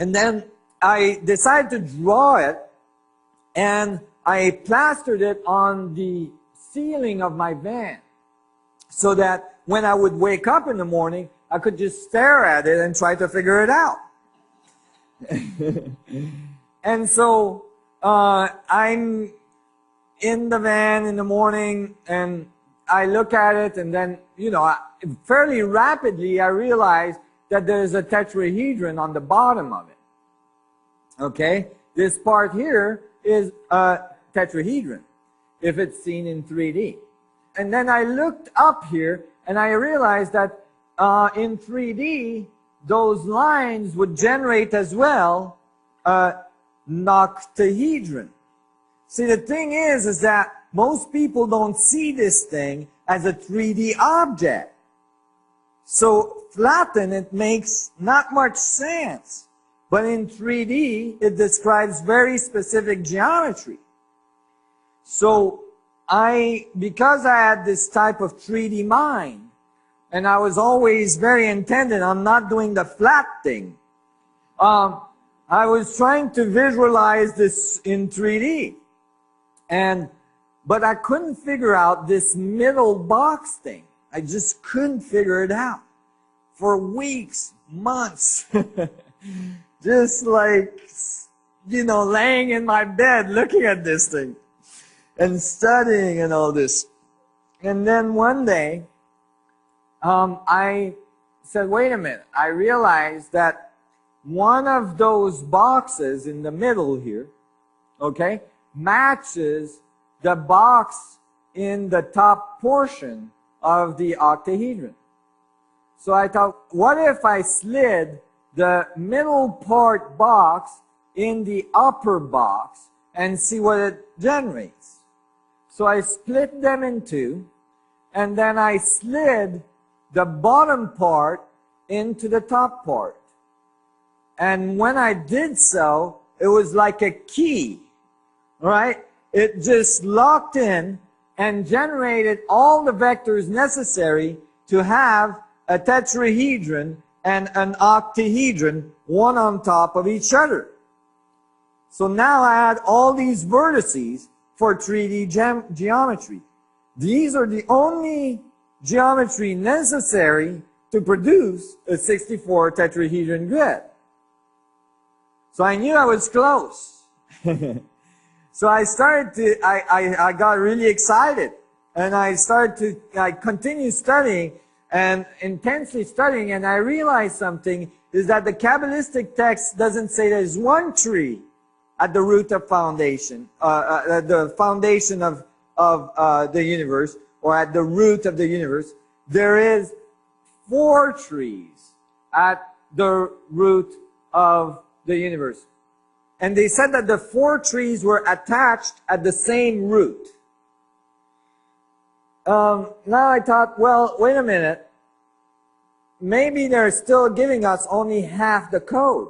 And then I decided to draw it, and I plastered it on the ceiling of my van, so that when I would wake up in the morning, I could just stare at it and try to figure it out. And so I'm in the van in the morning, and I look at it, and then, fairly rapidly I realize that there's a tetrahedron on the bottom of it. Okay? This part here is a tetrahedron, if it's seen in 3D. And then I looked up here, and I realized that in 3D, those lines would generate as well a octahedron. See, the thing is that most people don't see this thing as a 3D object. So flatten it makes not much sense. But in 3D, it describes very specific geometry. So because I had this type of 3D mind, and I was always very intended on not doing the flat thing, I was trying to visualize this in 3D. But I couldn't figure out this middle box thing. I just couldn't figure it out. For weeks, months. Just like, laying in my bed looking at this thing. And studying and all this. And then one day, I said, wait a minute. I realized that one of those boxes in the middle here, okay, matches the box in the top portion of the octahedron. So I thought, what if I slid the middle part box in the upper box and see what it generates? So I split them in two, and then I slid the bottom part into the top part. And when I did so, it was like a key, right? It just locked in and generated all the vectors necessary to have a tetrahedron and an octahedron, one on top of each other. So now I had all these vertices for 3D geometry. These are the only geometry necessary to produce a 64 tetrahedron grid. So I knew I was close. So I got really excited, and I continued studying and intensely studying, and I realized something, is that the Kabbalistic text doesn't say there's one tree at the root of foundation, the foundation of the universe, or at the root of the universe. There is 4 trees at the root of the universe. And they said that the 4 trees were attached at the same root. Now I thought, well, wait a minute. Maybe they're still giving us only half the code.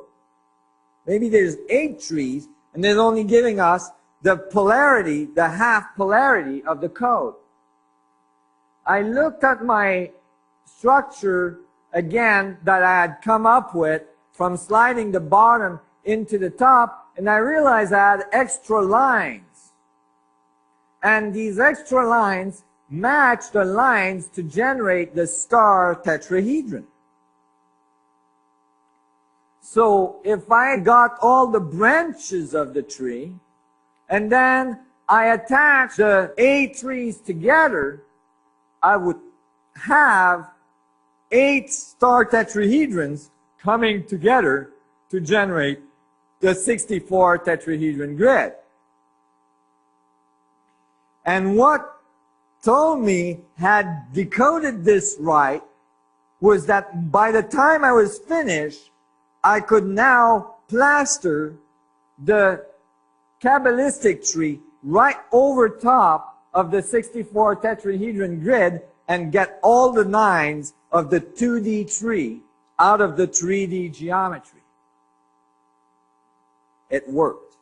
Maybe there's 8 trees, and they're only giving us the polarity, the half polarity of the code. I looked at my structure again that I had come up with from sliding the bottom into the top, and I realized I had extra lines. And these extra lines match the lines to generate the star tetrahedron. So if I got all the branches of the tree, and then I attach the 8 trees together, I would have 8 star tetrahedrons coming together to generate the 64 tetrahedron grid. And what Ptolemy had decoded this right was that by the time I was finished, I could now plaster the Kabbalistic tree right over top of the 64 tetrahedron grid and get all the 9s of the 2D tree out of the 3D geometry. It worked.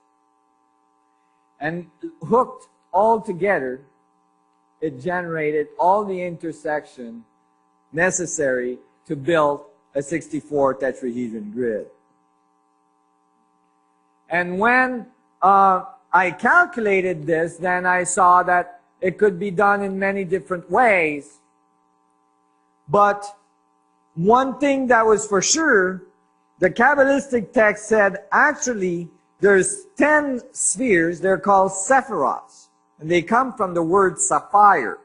And hooked all together, it generated all the intersection necessary to build a 64 tetrahedron grid. And when I calculated this, then I saw that it could be done in many different ways. But one thing that was for sure, the Kabbalistic text said actually there's 10 spheres. They're called sephiroths. And they come from the word sapphire.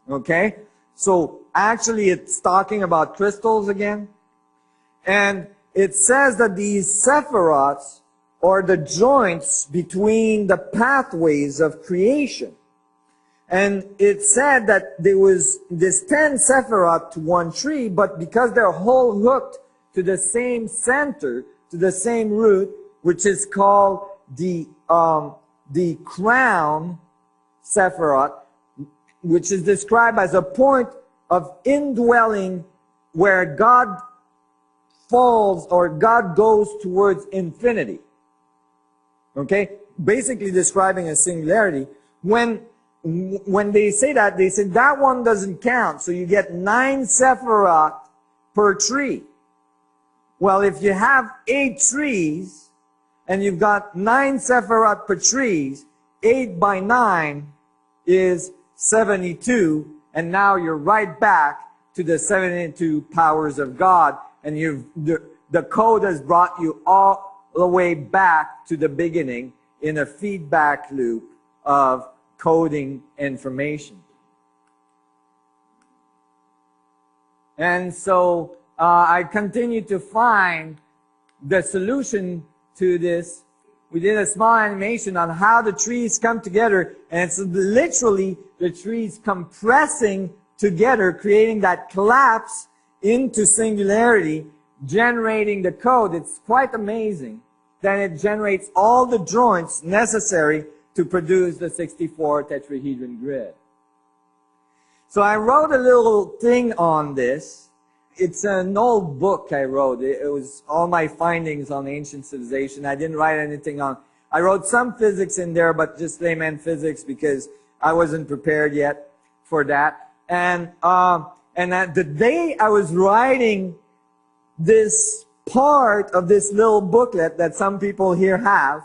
Okay? So actually it's talking about crystals again. And it says that these sephiroths are the joints between the pathways of creation. And it said that there was this 10 sephiroth to one tree, but because they're all hooked to the same center, to the same root, which is called the crown sephiroth, which is described as a point of indwelling where God falls or God goes towards infinity. Okay? Basically describing a singularity. When they say that, they say that one doesn't count. So you get 9 sephiroth per tree. Well, if you have 8 trees and you've got 9 sephiroth per trees, 8 by 9 is 72. And now you're right back to the 72 powers of God. And the code has brought you all the way back to the beginning in a feedback loop of coding information. And so I continue to find the solution to this. We did a small animation on how the trees come together, and it's literally the trees compressing together, creating that collapse into singularity, generating the code. It's quite amazing. Then it generates all the joints necessary to produce the 64 tetrahedron grid. So I wrote a little thing on this. It's an old book I wrote. It was all my findings on ancient civilization. I didn't write anything on. I wrote some physics in there, but just layman physics because I wasn't prepared yet for that. And the day I was writing this part of this little booklet that some people here have,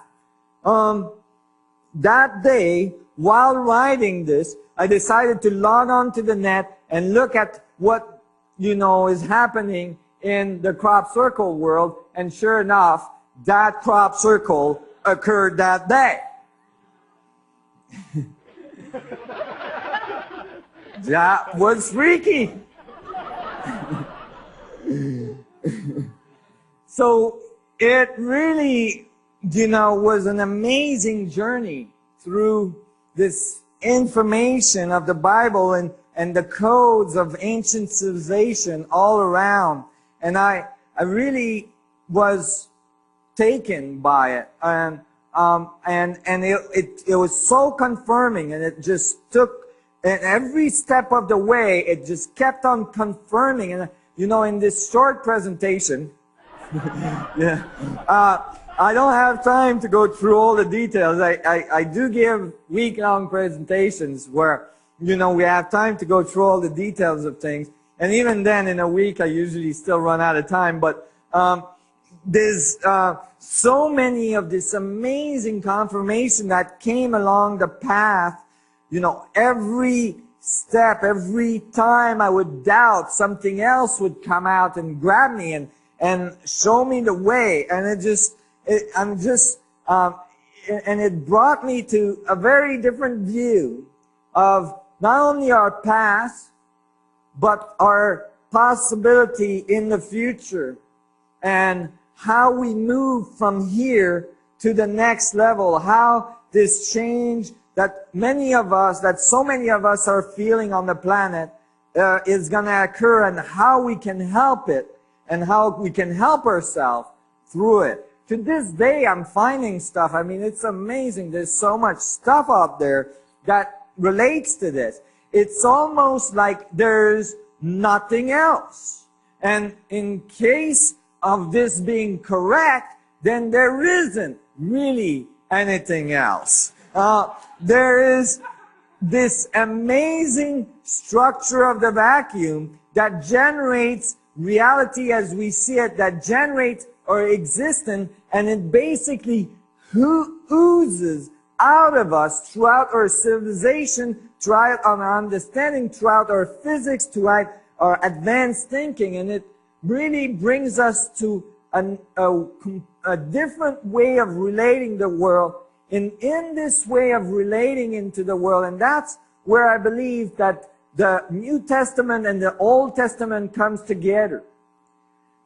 that day, while writing this, I decided to log on to the net and look at what, is happening in the crop circle world. And sure enough, that crop circle occurred that day. That was freaky. So it really, was an amazing journey through this information of the Bible and the codes of ancient civilization all around. And I really was taken by it. And it was so confirming, and it just took, and every step of the way, it just kept on confirming. And, in this short presentation, yeah, I don't have time to go through all the details. I do give week-long presentations where, we have time to go through all the details of things. And even then, in a week, I usually still run out of time. But there's so many of this amazing confirmation that came along the path. Every step, every time I would doubt, something else would come out and grab me and show me the way. And and it brought me to a very different view of not only our past, but our possibility in the future, and how we move from here to the next level, how this change that so many of us are feeling on the planet is going to occur, and how we can help it, and how we can help ourselves through it. To this day, I'm finding stuff. I mean, it's amazing. There's so much stuff out there that relates to this. It's almost like there's nothing else. And in case of this being correct, then there isn't really anything else. There is this amazing structure of the vacuum that generates reality as we see it that generates our existence, and it basically oozes out of us throughout our civilization, throughout our understanding, throughout our physics, throughout our advanced thinking, and it really brings us to a different way of relating the world. In this way of relating into the world, and that's where I believe that the New Testament and the Old Testament comes together.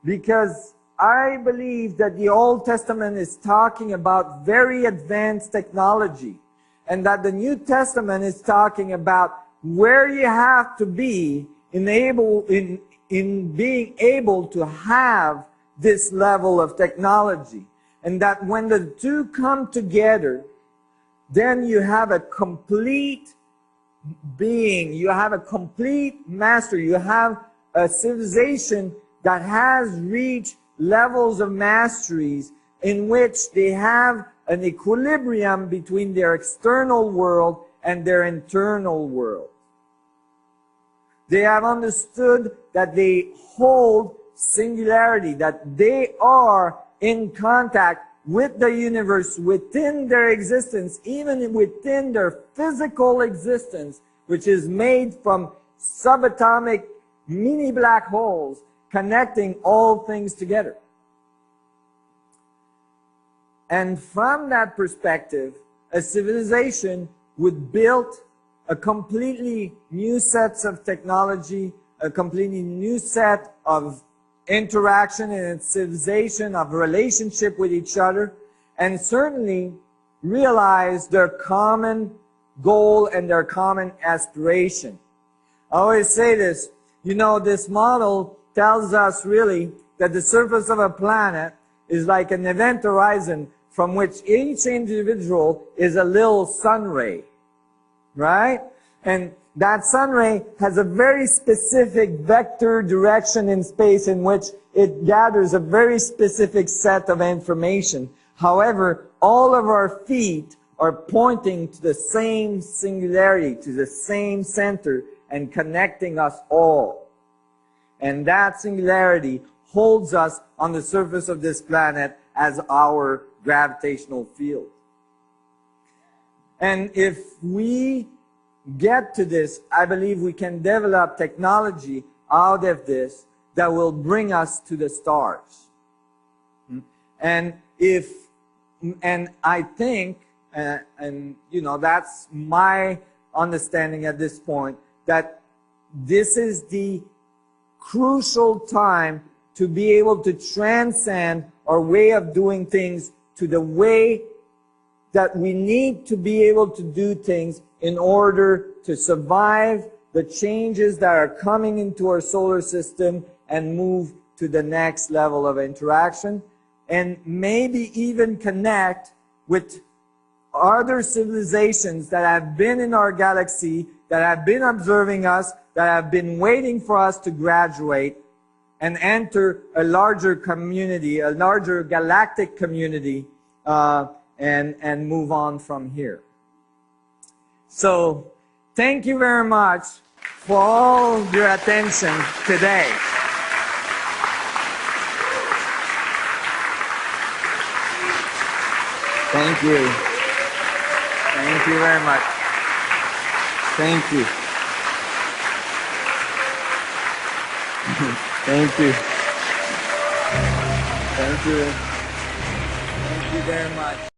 Because I believe that the Old Testament is talking about very advanced technology, and that the New Testament is talking about where you have to be in being able to have this level of technology. And that when the two come together, then you have a complete being, you have a complete master, you have a civilization that has reached levels of masteries in which they have an equilibrium between their external world and their internal world. They have understood that they hold singularity, that they are in contact with the universe within their existence, even within their physical existence, which is made from subatomic mini black holes connecting all things together. And from that perspective, a civilization would build a completely new set of technology, a completely new set of interaction in its civilization, of relationship with each other, and certainly realize their common goal and their common aspiration. I always say this, this model tells us really that the surface of a planet is like an event horizon from which each individual is a little sun ray, right? And that sun ray has a very specific vector direction in space in which it gathers a very specific set of information. However, all of our feet are pointing to the same singularity, to the same center, and connecting us all. And that singularity holds us on the surface of this planet as our gravitational field. And if we get to this, I believe we can develop technology out of this that will bring us to the stars. And I think, that's my understanding at this point, that this is the crucial time to be able to transcend our way of doing things to the way that we need to be able to do things in order to survive the changes that are coming into our solar system and move to the next level of interaction, and maybe even connect with other civilizations that have been in our galaxy, that have been observing us, that have been waiting for us to graduate and enter a larger community, a larger galactic community, and move on from here. So, thank you very much for all your attention today. Thank you. Thank you very much. Thank you. Thank you. Thank you. Thank you very much.